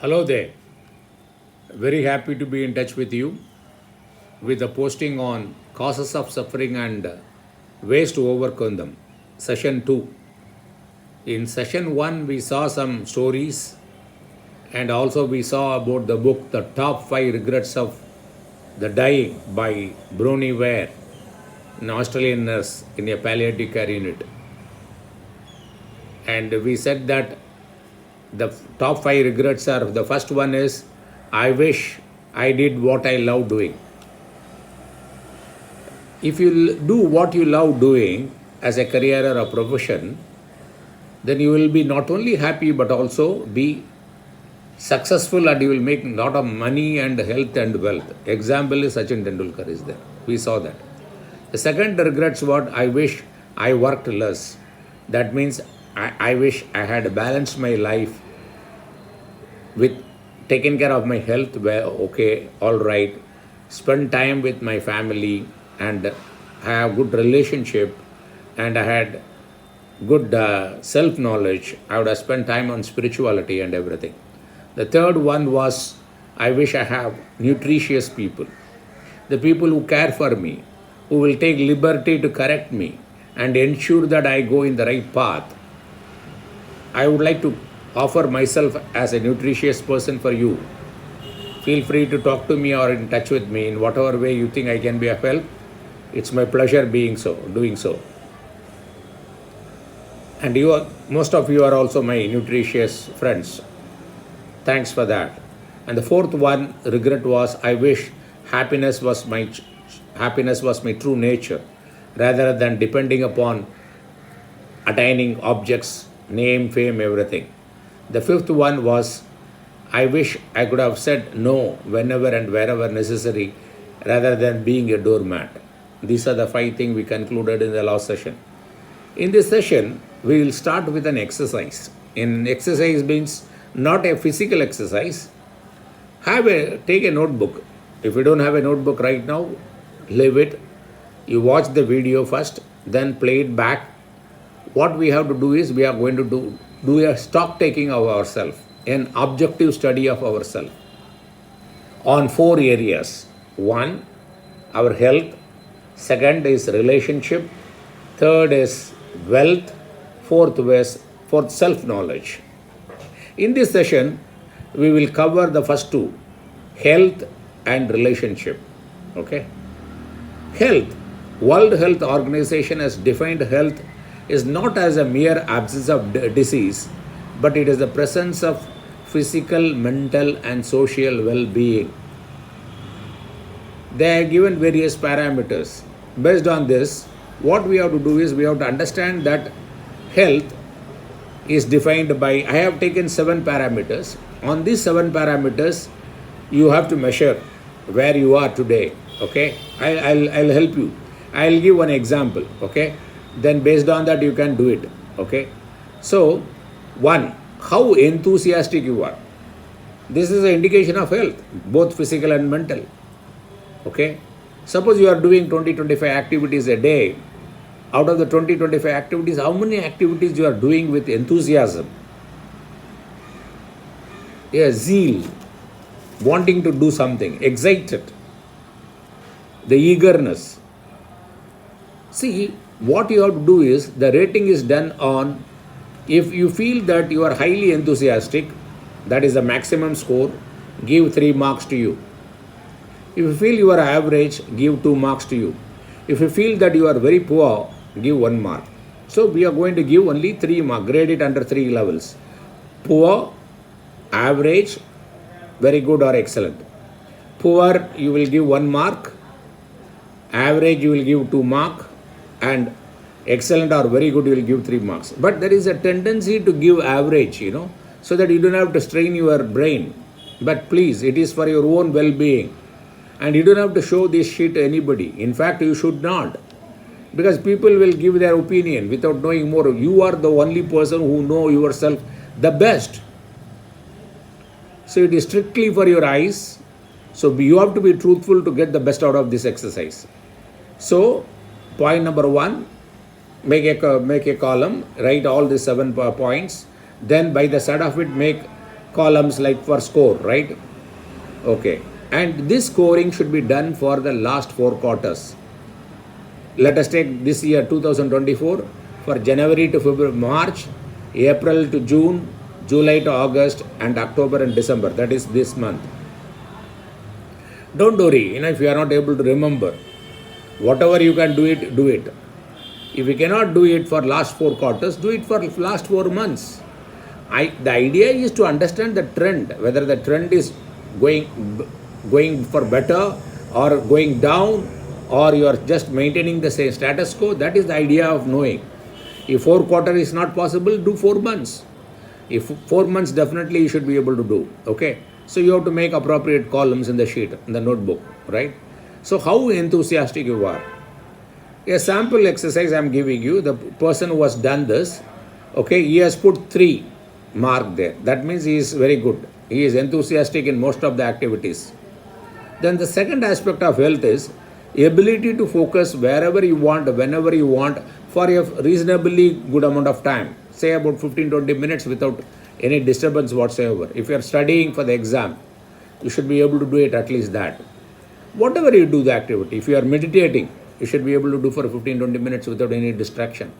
Hello there. Very happy to be in touch with you with the posting on causes of suffering and ways to overcome them. Session 2. In session 1, we saw some stories and also we saw about the book The Top 5 Regrets of the Dying by Bronnie Ware, an Australian nurse in a palliative care unit. And we said that the top 5 regrets are, the first one is, I wish I did what I love doing. If you do what you love doing as a career or a profession, then you will be not only happy but also be successful and you will make a lot of money and health and wealth. Example is Sachin Tendulkar is there. We saw that. The second regrets what, I wish I worked less. That means I wish I had balanced my life with taking care of my health, well, okay, all right, spend time with my family and have good relationship, and I had good self-knowledge. I would have spent time on spirituality and everything. The third one was, I wish I have nutritious people, the people who care for me, who will take liberty to correct me and ensure that I go in the right path. I would like to offer myself as a nutritious person for you. Feel free to talk to me or in touch with me in whatever way you think I can be of help. It's my pleasure doing so. And most of you are also my nutritious friends. Thanks for that. And the fourth one regret was, I wish happiness was my true nature, rather than depending upon attaining objects, name, fame, everything. The fifth one was, I wish I could have said no whenever and wherever necessary rather than being a doormat. These are the 5 things we concluded in the last session. In this session, we will start with an exercise. In exercise means not a physical exercise. Take a notebook. If you don't have a notebook right now, leave it. You watch the video first, then play it back. What we have to do is we are going to do a stock taking of ourselves, an objective study of ourselves on 4 areas. 1, our health. Second is relationship. Third is wealth. Fourth is self-knowledge. In this session, we will cover the first 2, health and relationship. Okay? Health. World Health Organization has defined health is not as a mere absence of disease, but it is the presence of physical, mental, and social well-being. They are given various parameters. Based on this, what we have to do is we have to understand that health is defined by, I have taken 7 parameters. On these 7 parameters, you have to measure where you are today. Okay? I'll help you. I'll give one example. Okay? Then based on that you can do it. Okay? So 1, how enthusiastic you are. This is an indication of health, both physical and mental. Okay? Suppose you are doing 20-25 activities a day. Out of the 20-25 activities, how many activities you are doing with enthusiasm? Zeal, wanting to do something, excited, the eagerness. See, what you have to do is, the rating is done on, if you feel that you are highly enthusiastic, that is the maximum score, give 3 marks to you. If you feel you are average, give 2 marks to you. If you feel that you are very poor, give 1 mark. So we are going to give only 3 marks, grade it under 3 levels. Poor, average, very good or excellent. Poor, you will give 1 mark. Average, you will give 2 marks. And excellent or very good, you will give 3 marks. But there is a tendency to give average, so that you don't have to strain your brain. But please, it is for your own well-being. And you don't have to show this shit to anybody. In fact, you should not. Because people will give their opinion without knowing more. You are the only person who know yourself the best. So it is strictly for your eyes. So you have to be truthful to get the best out of this exercise. So point number 1, make a column, write all the 7 points. Then by the side of it, make columns like for score, right? Okay. And this scoring should be done for the last 4 quarters. Let us take this year 2024 for January to February, March, April to June, July to August, and October and December. That is this month. Don't worry, if you are not able to remember, whatever you can do it, do it. If you cannot do it for last 4 quarters, do it for last 4 months. The idea is to understand the trend, whether the trend is going for better or going down, or you are just maintaining the same status quo. That is the idea of knowing. If 4 quarters is not possible, do 4 months. If 4 months, definitely you should be able to do. Okay. So you have to make appropriate columns in the sheet, in the notebook, right? So how enthusiastic you are. A sample exercise I am giving you, the person who has done this, okay, he has put 3 mark there. That means he is very good. He is enthusiastic in most of the activities. Then the second aspect of health is ability to focus wherever you want, whenever you want, for a reasonably good amount of time, say about 15-20 minutes without any disturbance whatsoever. If you are studying for the exam, you should be able to do it at least that. Whatever you do the activity, if you are meditating, you should be able to do for 15-20 minutes without any distraction.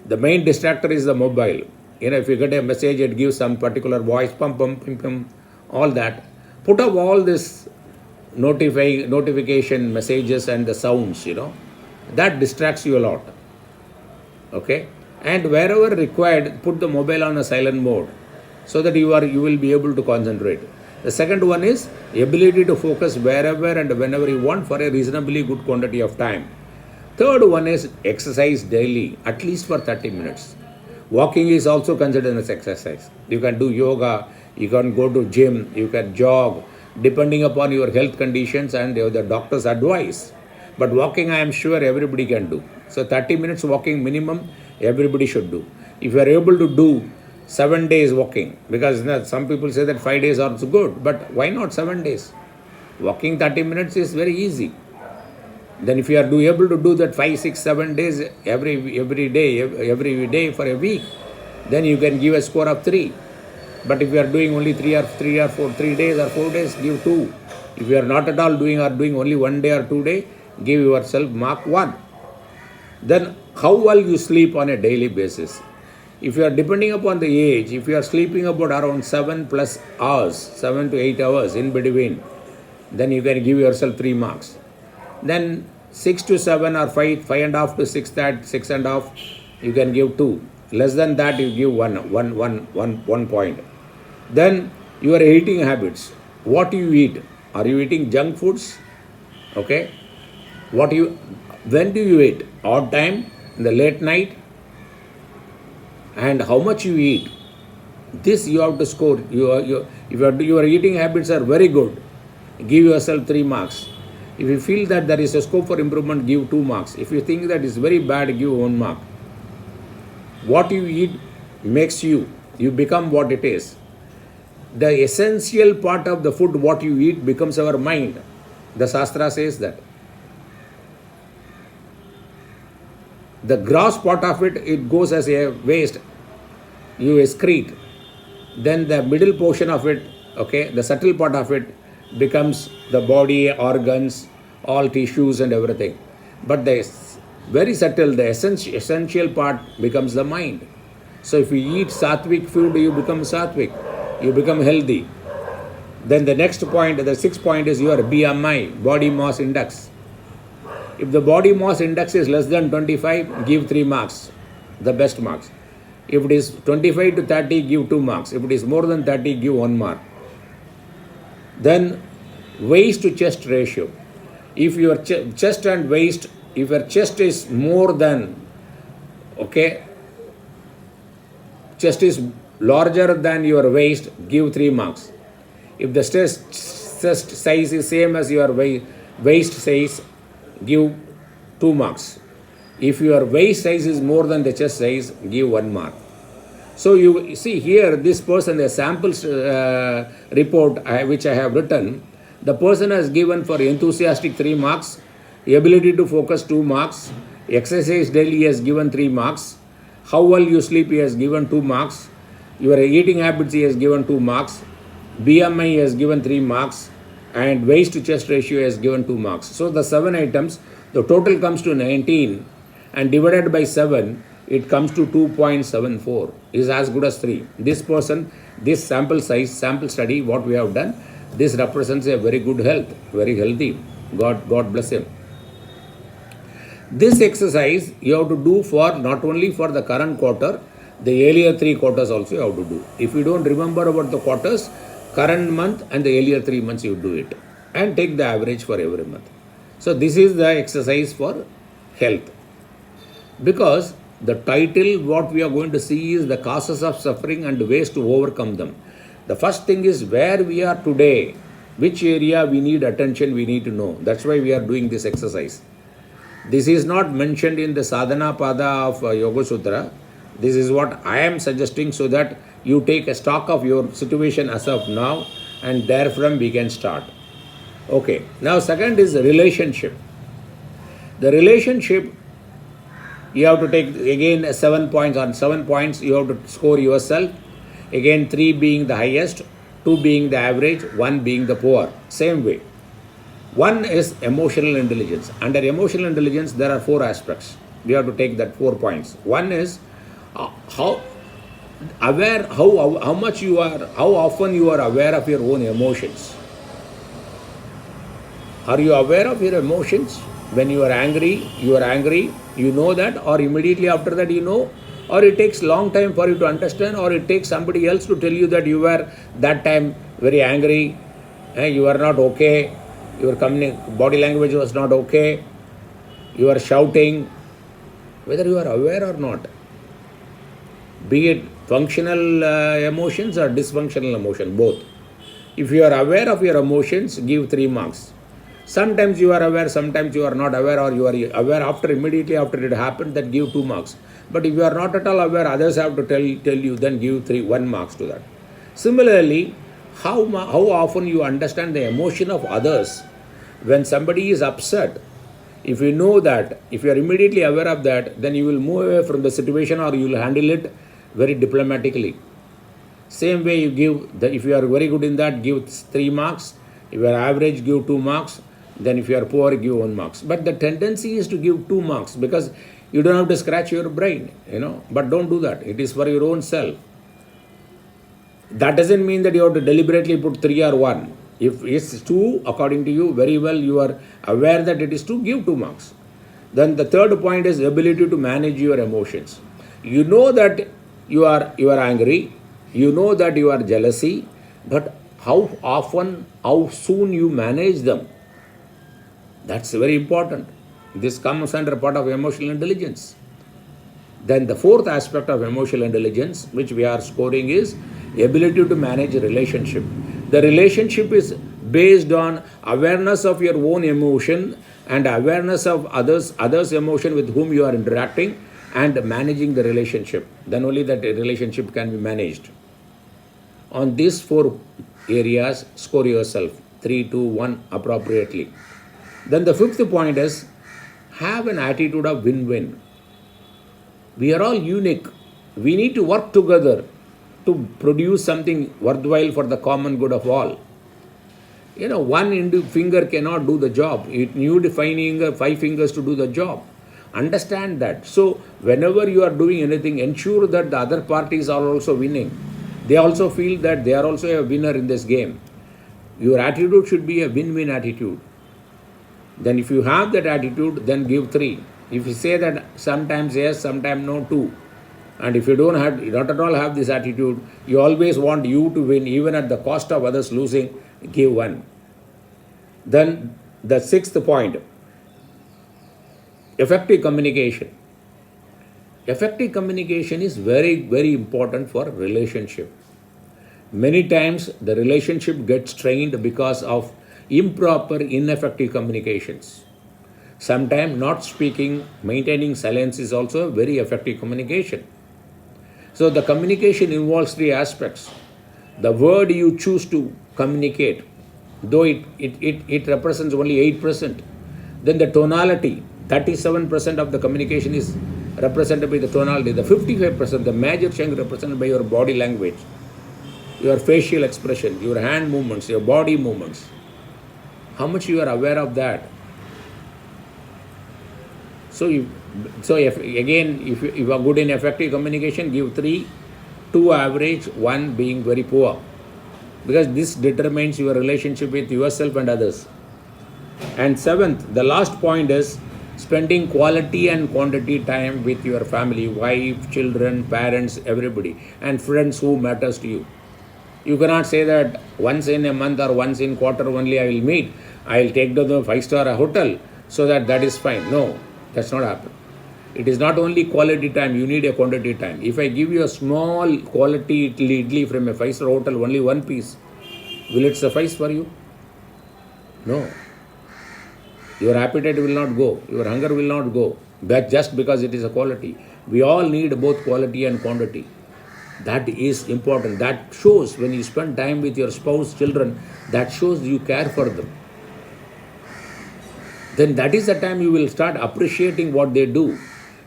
The main distractor is the mobile. If you get a message, it gives some particular voice, pum, pum, pum, pum, all that. Put up all this notification messages and the sounds, that distracts you a lot. Okay. And wherever required, put the mobile on a silent mode so that you will be able to concentrate. The second one is ability to focus wherever and whenever you want for a reasonably good quantity of time. Third one is exercise daily, at least for 30 minutes. Walking is also considered as exercise. You can do yoga, you can go to gym, you can jog, depending upon your health conditions and the doctor's advice. But walking, I am sure everybody can do. So 30 minutes walking minimum, everybody should do. If you are able to do 7 days walking, because some people say that 5 days are also good, but why not 7 days? Walking 30 minutes is very easy. Then if you are able to do that 5, 6, 7 days every day for a week, then you can give a score of 3. But if you are doing only 3 days or 4 days, give 2. If you are not at all doing only 1 day or 2 days, give yourself mark 1. Then how well you sleep on a daily basis. If you are depending upon the age, if you are sleeping about around 7+ hours, 7 to 8 hours in between, then you can give yourself 3 marks. Then 6 to 7 or 5.5 to 6.5, you can give 2. Less than that, you give 1 point. Then your eating habits. What do you eat? Are you eating junk foods? Okay. When do you eat? Odd time, in the late night, and how much you eat. This you have to score. If your eating habits are very good, give yourself 3 marks. If you feel that there is a scope for improvement, give 2 marks. If you think that is very bad, give 1 mark. What you eat makes you become what it is. The essential part of the food, what you eat, becomes our mind. The Shastra says that. The gross part of it goes as a waste. You excrete. Then the middle portion of it, okay, the subtle part of it becomes the body, organs, all tissues and everything. But the very subtle, the essential part becomes the mind. So if you eat sattvic food, you become sattvic. You become healthy. Then the next point, the 6th point is your BMI, body mass index. If the body mass index is less than 25, give 3 marks, the best marks. If it is 25 to 30, give 2 marks. If it is more than 30, give 1 mark. Then waist to chest ratio. If your chest and waist, if your chest is more than, okay, chest is larger than your waist, give 3 marks. If the chest size is same as your waist size, give 2 marks. If your waist size is more than the chest size, give 1 mark. So you see here, this person, the samples report which I have written, the person has given for enthusiastic 3 marks, ability to focus 2 marks, exercise daily he has given 3 marks, how well you sleep he has given 2 marks, Your eating habits he has given 2 marks, BMI he has given 3 marks, and waist to chest ratio he has given 2 marks. So the 7 items, the total comes to 19, and divided by 7, it comes to 2.74. Is as good as 3. This person, this sample size, sample study, what we have done, this represents a very good health, very healthy. God bless him. This exercise you have to do for not only for the current quarter, the earlier 3 quarters also you have to do. If you don't remember about the quarters, current month and the earlier 3 months you do it, and take the average for every month. So this is the exercise for health. Because the title what we are going to see is the causes of suffering and ways to overcome them. The first thing is where we are today, which area we need attention, we need to know. That's why we are doing this exercise. This is not mentioned in the Sadhana Pada of Yoga Sutra. This is what I am suggesting so that you take a stock of your situation as of now, and therefrom we can start. Okay, now second is relationship. The relationship, you have to take again 7 points. On 7 points you have to score yourself. Again 3 being the highest, 2 being the average, 1 being the poor. Same way. 1 is emotional intelligence. Under emotional intelligence there are 4 aspects. We have to take that 4 points. 1 is how aware, how much you are, how often you are aware of your own emotions. Are you aware of your emotions? When you are angry, you know that, or immediately after that you know, or it takes long time for you to understand, or it takes somebody else to tell you that you were that time very angry, you are not okay, your body language was not okay, you are shouting, whether you are aware or not. Be it functional emotions or dysfunctional emotion, both. If you are aware of your emotions, give 3 marks. Sometimes you are aware, sometimes you are not aware, or you are aware immediately after it happened, that give 2 marks. But if you are not at all aware, others have to tell you, then give 1 marks to that. Similarly, how often you understand the emotion of others. When somebody is upset, if you know that, if you are immediately aware of that, then you will move away from the situation, or you will handle it very diplomatically. Same way you give, if you are very good in that, give 3 marks. If you are average, give 2 marks. Then if you are poor, give 1 marks. But the tendency is to give 2 marks because you don't have to scratch your brain, but don't do that. It is for your own self. That doesn't mean that you have to deliberately put 3 or 1. If it's 2, according to you, very well, you are aware that it is 2, give 2 marks. Then the third point is ability to manage your emotions. You know that you are angry, you know that you are jealousy, but how often, how soon you manage them. That's very important. This comes under part of emotional intelligence. Then the fourth aspect of emotional intelligence, which we are scoring, is ability to manage a relationship. The relationship is based on awareness of your own emotion and awareness of others' emotion with whom you are interacting, and managing the relationship. Then only that relationship can be managed. On these 4 areas, score yourself 3, 2, 1 appropriately. Then the 5th point is have an attitude of win-win. We are all unique. We need to work together to produce something worthwhile for the common good of all. One finger cannot do the job. It needs 5 fingers to do the job. Understand that. So whenever you are doing anything, ensure that the other parties are also winning. They also feel that they are also a winner in this game. Your attitude should be a win-win attitude. Then if you have that attitude, then give 3. If you say that sometimes yes, sometimes no, 2. And if you not at all have this attitude, you always want you to win, even at the cost of others losing, give 1. Then the 6th point, effective communication. Effective communication is very, very important for relationship. Many times the relationship gets strained because of improper, ineffective communications. Sometimes not speaking, maintaining silence is also a very effective communication. So the communication involves 3 aspects. The word you choose to communicate, though it represents only 8%, then the tonality, 37% of the communication is represented by the tonality. The 55%, the major chunk represented by your body language, your facial expression, your hand movements, your body movements. How much you are aware of that? So, if you are good in effective communication, give 3, 2 average, 1 being very poor. Because this determines your relationship with yourself and others. And 7th, the last point is spending quality and quantity time with your family, wife, children, parents, everybody, and friends who matters to you. You cannot say that once in a month or once in quarter only I will meet, I will take to the 5-star hotel, so that is fine. No, that's not happen. It is not only quality time, you need a quantity time. If I give you a small quality idli from a 5-star hotel, only one piece, will it suffice for you? No. Your appetite will not go, your hunger will not go, but just because it is a quality. We all need both quality and quantity. That is important. That shows when you spend time with your spouse, children, that shows you care for them. Then that is the time you will start appreciating what they do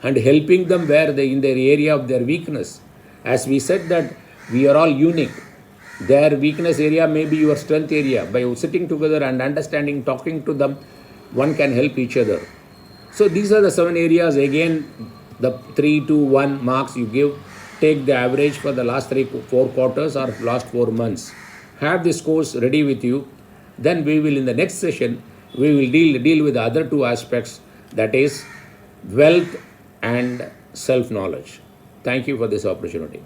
and helping them where they in their area of their weakness. As we said that we are all unique. Their weakness area may be your strength area. By sitting together and understanding, talking to them, one can help each other. So these are the 7 areas. Again, the 3 to 1 marks you give. Take the average for the last 4 quarters or last 4 months. Have this course ready with you. Then we will, in the next session, we will deal with the other 2 aspects, that is wealth and self-knowledge. Thank you for this opportunity.